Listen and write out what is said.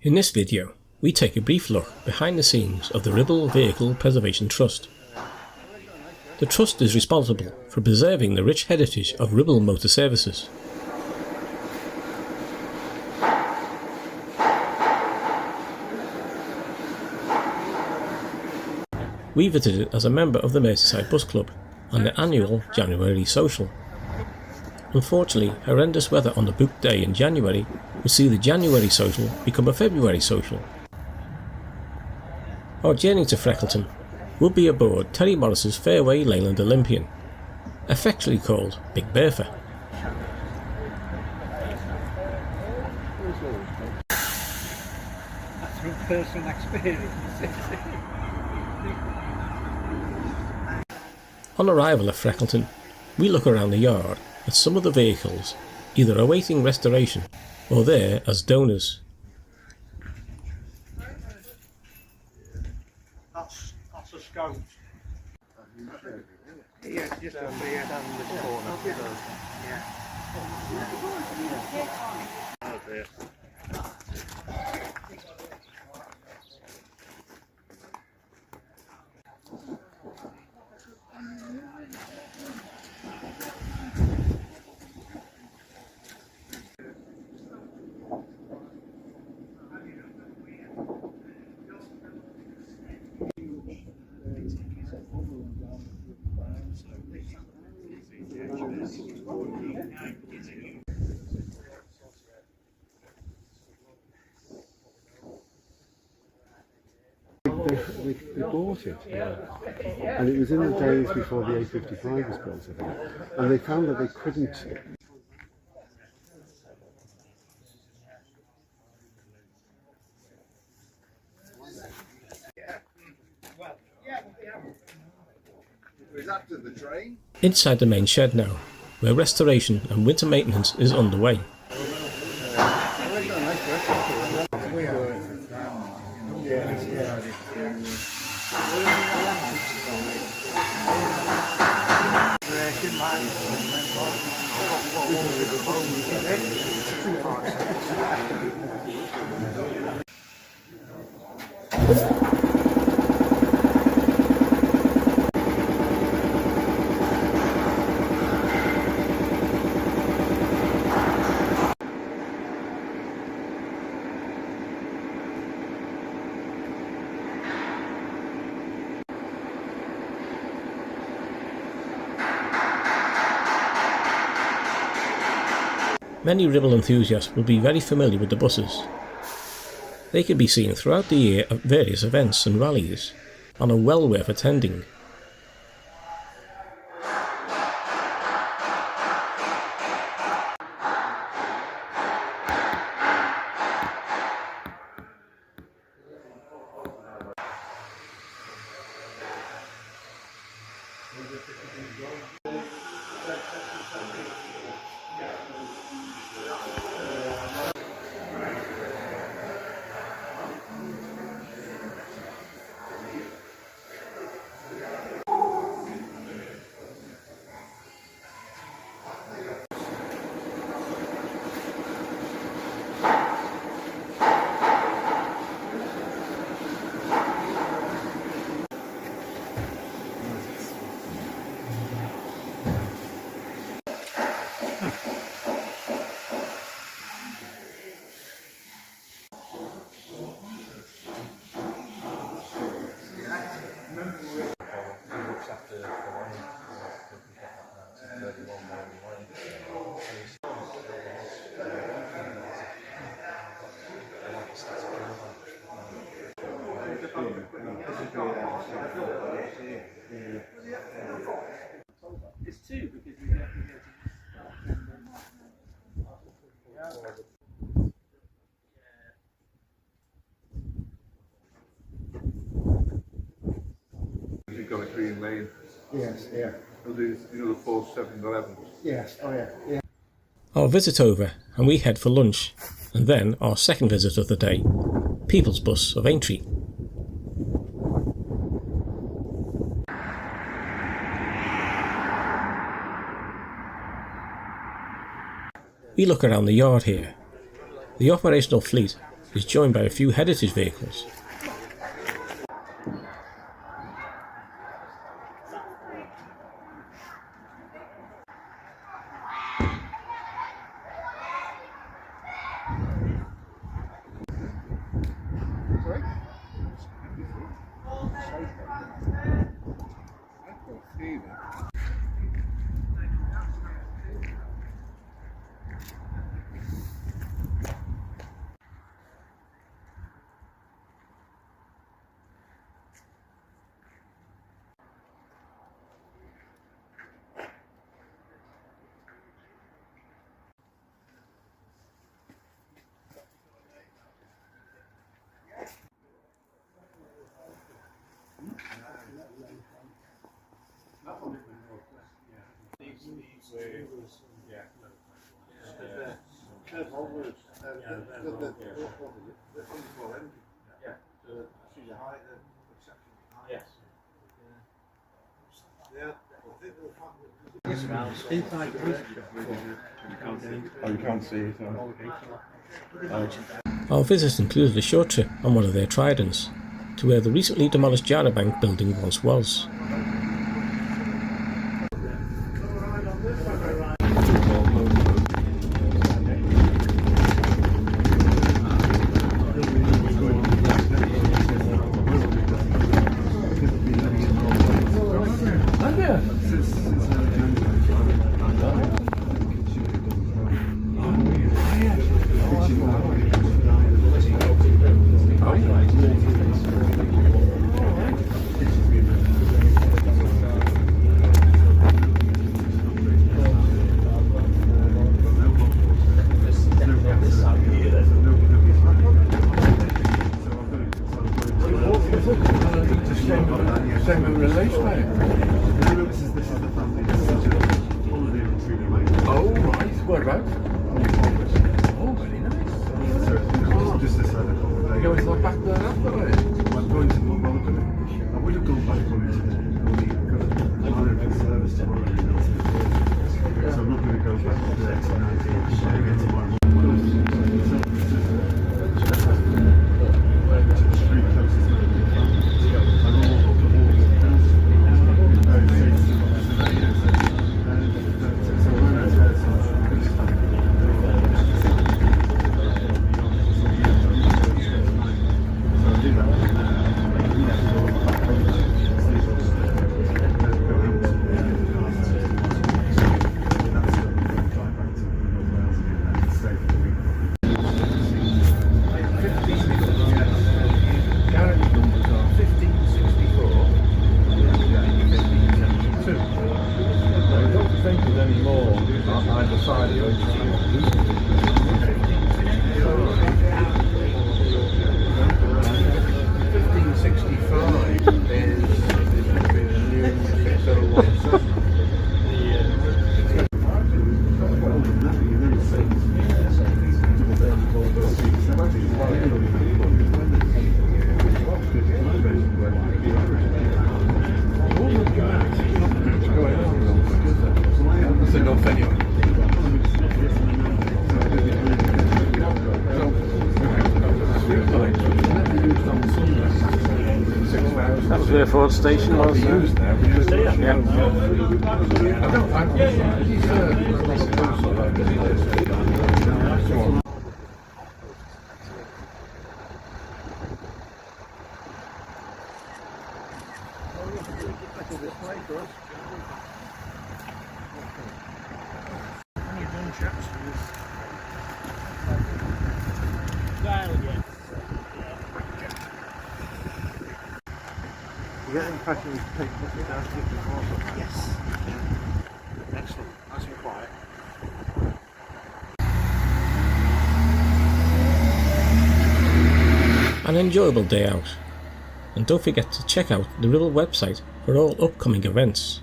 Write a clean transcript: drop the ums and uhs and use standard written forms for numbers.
In this video, we take a brief look behind the scenes of the Ribble Vehicle Preservation Trust. The Trust is responsible for preserving the rich heritage of Ribble Motor Services. We visited as a member of the Merseyside Bus Club on the annual January social. Unfortunately, horrendous weather on the booked day in January would see the January social become a February social. Our journey to Freckleton will be aboard Terry Morris's Fairway Leyland Olympian, affectionately called Big Bertha. That's from personal experience. On arrival at Freckleton, we look around the yard at some of the vehicles either awaiting restoration or there as donors. That's a scout. Yeah, just down here. Down in this corner. Yeah. Oh dear. They bought it, and it was in the days before the A55 was built, I think, and they found that they couldn't. Inside the main shed now, where restoration and winter maintenance is underway. Many Ribble enthusiasts will be very familiar with the buses. They can be seen throughout the year at various events and rallies, and are well worth attending. It's two because we get You've got a green lane. Yes, yeah. You know the 4 7-11s? Yes, oh yeah, yeah. Our visit over, and we head for lunch, and then our second visit of the day, Peoplesbus of Aintree. We look around the yard here. The operational fleet is joined by a few heritage vehicles. Oh, you can't see it. Our visit included a short trip on one of their tridents to where the recently demolished Jara Bank building once was. Oh, right. Whereabouts? Oh, very nice. Just this side of the You're going to the back there after it? I'm going to I would have gone back probably today. I'm going to service tomorrow. So I'm not going to go back there tonight. Again tomorrow. That was where Ford Station was. Yeah. You get the impression we take it down to the before? Yes. Excellent. Nice and quiet. An enjoyable day out. And don't forget to check out the Ribble website for all upcoming events.